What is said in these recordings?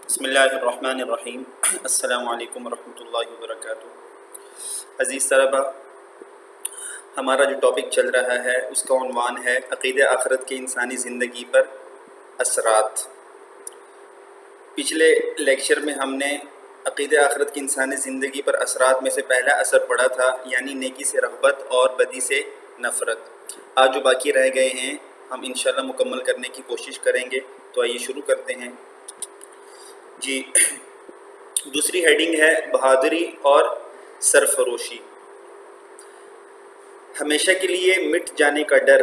بسم اللہ الرحمن الرحیم۔ السلام علیکم ورحمۃ اللہ وبرکاتہ۔ عزیز طلبہ، ہمارا جو ٹاپک چل رہا ہے اس کا عنوان ہے عقیدہ آخرت کے انسانی زندگی پر اثرات۔ پچھلے لیکچر میں ہم نے عقیدہ آخرت کی انسانی زندگی پر اثرات میں سے پہلا اثر پڑھا تھا، یعنی نیکی سے رغبت اور بدی سے نفرت۔ آج جو باقی رہ گئے ہیں ہم انشاءاللہ مکمل کرنے کی کوشش کریں گے، تو آئیے شروع کرتے ہیں۔ جی، دوسری ہیڈنگ ہے بہادری اور سرفروشی۔ ہمیشہ کے لیے مٹ جانے کا ڈر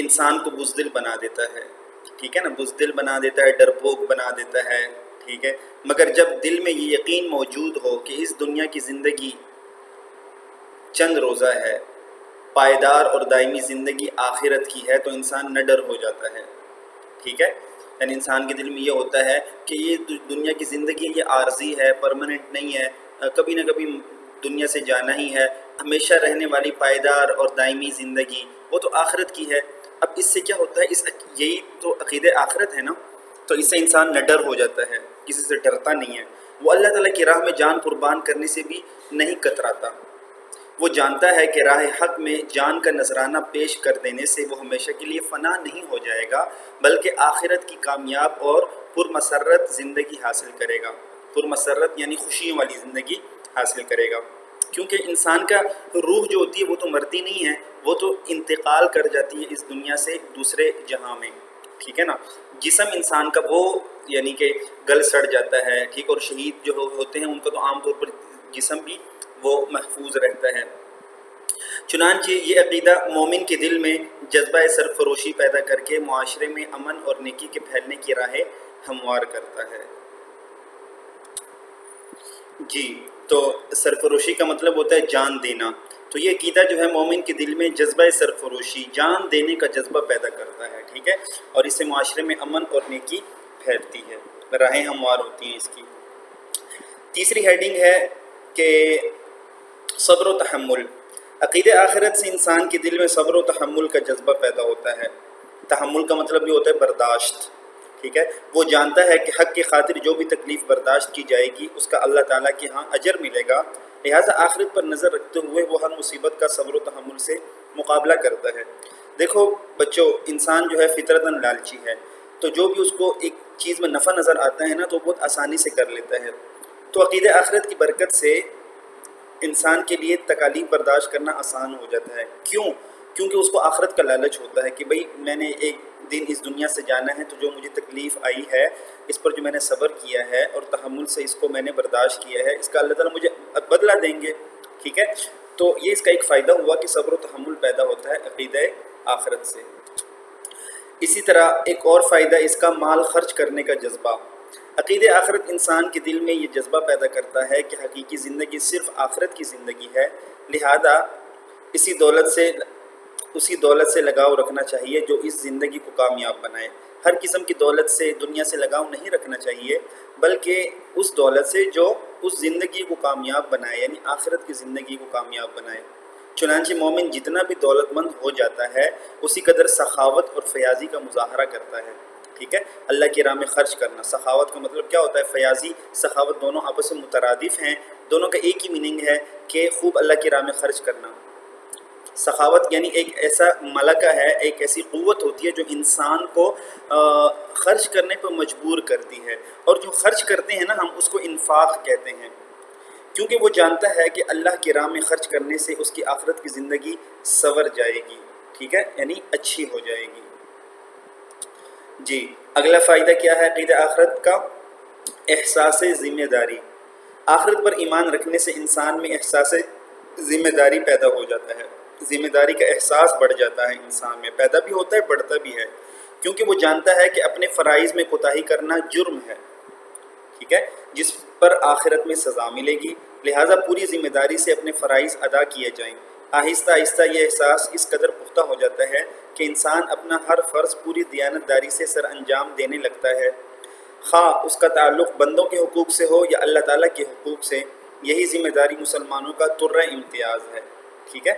انسان کو بزدل بنا دیتا ہے، ٹھیک ہے نا، بزدل بنا دیتا ہے، ڈرپوک بنا دیتا ہے، ٹھیک ہے۔ مگر جب دل میں یہ یقین موجود ہو کہ اس دنیا کی زندگی چند روزہ ہے، پائیدار اور دائمی زندگی آخرت کی ہے، تو انسان نہ ڈر ہو جاتا ہے، ٹھیک ہے۔ یعنی انسان کے دل میں یہ ہوتا ہے کہ یہ دنیا کی زندگی یہ عارضی ہے، پرماننٹ نہیں ہے، کبھی نہ کبھی دنیا سے جانا ہی ہے۔ ہمیشہ رہنے والی پائیدار اور دائمی زندگی وہ تو آخرت کی ہے۔ اب اس سے کیا ہوتا ہے، یہی تو عقیدہ آخرت ہے نا، تو اس سے انسان نہ ڈر ہو جاتا ہے، کسی سے ڈرتا نہیں ہے۔ وہ اللہ تعالیٰ کی راہ میں جان قربان کرنے سے بھی نہیں کتراتا۔ وہ جانتا ہے کہ راہ حق میں جان کا نذرانہ پیش کر دینے سے وہ ہمیشہ کے لیے فنا نہیں ہو جائے گا، بلکہ آخرت کی کامیاب اور پرمسرت زندگی حاصل کرے گا۔ پرمسرت یعنی خوشیوں والی زندگی حاصل کرے گا، کیونکہ انسان کا روح جو ہوتی ہے وہ تو مرتی نہیں ہے، وہ تو انتقال کر جاتی ہے اس دنیا سے دوسرے جہاں میں، ٹھیک ہے نا۔ جسم انسان کا وہ یعنی کہ گل سڑ جاتا ہے، ٹھیک، اور شہید جو ہوتے ہیں ان کا تو عام طور پر جسم بھی وہ محفوظ رہتا ہے۔ چنانچہ یہ عقیدہ مومن کے دل میں جذبہ سرفروشی پیدا کر کے معاشرے میں امن اور نیکی کے پھیلنے کی راہیں ہموار کرتا ہے۔ جی، تو سرفروشی کا مطلب ہوتا ہے جان دینا۔ تو یہ عقیدہ جو ہے مومن کے دل میں جذبہ سرفروشی، جان دینے کا جذبہ پیدا کرتا ہے، ٹھیک ہے، اور اس سے معاشرے میں امن اور نیکی پھیلتی ہے، راہیں ہموار ہوتی ہیں اس کی۔ تیسری ہیڈنگ ہے کہ صبر و تحمل۔ عقیدہ آخرت سے انسان کے دل میں صبر و تحمل کا جذبہ پیدا ہوتا ہے۔ تحمل کا مطلب یہ ہوتا ہے برداشت، ٹھیک ہے۔ وہ جانتا ہے کہ حق کی خاطر جو بھی تکلیف برداشت کی جائے گی اس کا اللہ تعالیٰ کے ہاں اجر ملے گا، لہٰذا آخرت پر نظر رکھتے ہوئے وہ ہر مصیبت کا صبر و تحمل سے مقابلہ کرتا ہے۔ دیکھو بچوں، انسان جو ہے فطرتاً لالچی ہے، تو جو بھی اس کو ایک چیز میں نفع نظر آتا ہے نا تو بہت آسانی سے کر لیتا ہے۔ تو عقیدہ آخرت کی برکت سے انسان کے لیے تکالیف برداشت کرنا آسان ہو جاتا ہے۔ کیوں؟ کیونکہ اس کو آخرت کا لالچ ہوتا ہے کہ بھئی میں نے ایک دن اس دنیا سے جانا ہے، تو جو مجھے تکلیف آئی ہے اس پر جو میں نے صبر کیا ہے اور تحمل سے اس کو میں نے برداشت کیا ہے، اس کا اللہ تعالیٰ مجھے بدلہ دیں گے، ٹھیک ہے۔ تو یہ اس کا ایک فائدہ ہوا کہ صبر و تحمل پیدا ہوتا ہے عقیدہ آخرت سے۔ اسی طرح ایک اور فائدہ اس کا مال خرچ کرنے کا جذبہ۔ عقیدہ آخرت انسان کے دل میں یہ جذبہ پیدا کرتا ہے کہ حقیقی زندگی صرف آخرت کی زندگی ہے، لہذا اسی دولت سے لگاؤ رکھنا چاہیے جو اس زندگی کو کامیاب بنائے۔ ہر قسم کی دولت سے، دنیا سے لگاؤ نہیں رکھنا چاہیے، بلکہ اس دولت سے جو اس زندگی کو کامیاب بنائے، یعنی آخرت کی زندگی کو کامیاب بنائے۔ چنانچہ مومن جتنا بھی دولت مند ہو جاتا ہے اسی قدر سخاوت اور فیاضی کا مظاہرہ کرتا ہے، ٹھیک ہے۔ اللہ کی راہ میں خرچ کرنا، سخاوت کا مطلب کیا ہوتا ہے، فیاضی سخاوت دونوں آپس میں مترادف ہیں، دونوں کا ایک ہی میننگ ہے کہ خوب اللہ کی راہ میں خرچ کرنا۔ سخاوت یعنی ایک ایسا ملکہ ہے، ایک ایسی قوت ہوتی ہے جو انسان کو خرچ کرنے پر مجبور کرتی ہے، اور جو خرچ کرتے ہیں نا ہم اس کو انفاق کہتے ہیں، کیونکہ وہ جانتا ہے کہ اللہ کی راہ میں خرچ کرنے سے اس کی آخرت کی زندگی سنور جائے گی، ٹھیک ہے، یعنی اچھی ہو جائے گی۔ جی، اگلا فائدہ کیا ہے عقیدہ آخرت کا؟ احساس ذمہ داری۔ آخرت پر ایمان رکھنے سے انسان میں احساس ذمہ داری پیدا ہو جاتا ہے، ذمہ داری کا احساس بڑھ جاتا ہے، انسان میں پیدا بھی ہوتا ہے، بڑھتا بھی ہے، کیونکہ وہ جانتا ہے کہ اپنے فرائض میں کوتاہی کرنا جرم ہے، ٹھیک ہے، جس پر آخرت میں سزا ملے گی، لہٰذا پوری ذمہ داری سے اپنے فرائض ادا کیے جائیں۔ آہستہ آہستہ یہ احساس اس قدر پختہ ہو جاتا ہے کہ انسان اپنا ہر فرض پوری دیانت داری سے سر انجام دینے لگتا ہے، خواہ اس کا تعلق بندوں کے حقوق سے ہو یا اللہ تعالیٰ کے حقوق سے۔ یہی ذمہ داری مسلمانوں کا ترہ امتیاز ہے، ٹھیک ہے۔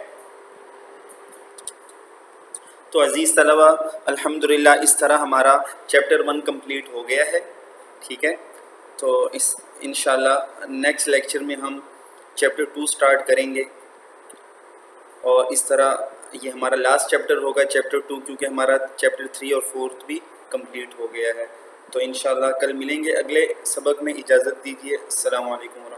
تو عزیز طلبہ، الحمدللہ اس طرح ہمارا چیپٹر 1 کمپلیٹ ہو گیا ہے، ٹھیک ہے۔ تو انشاءاللہ نیکسٹ لیکچر میں ہم چیپٹر 2 سٹارٹ کریں گے، اور اس طرح یہ ہمارا لاسٹ چیپٹر ہوگا چیپٹر 2، کیونکہ ہمارا چیپٹر 3 اور 4 بھی کمپلیٹ ہو گیا ہے۔ تو انشاءاللہ کل ملیں گے اگلے سبق میں، اجازت دیجیے، السلام علیکم۔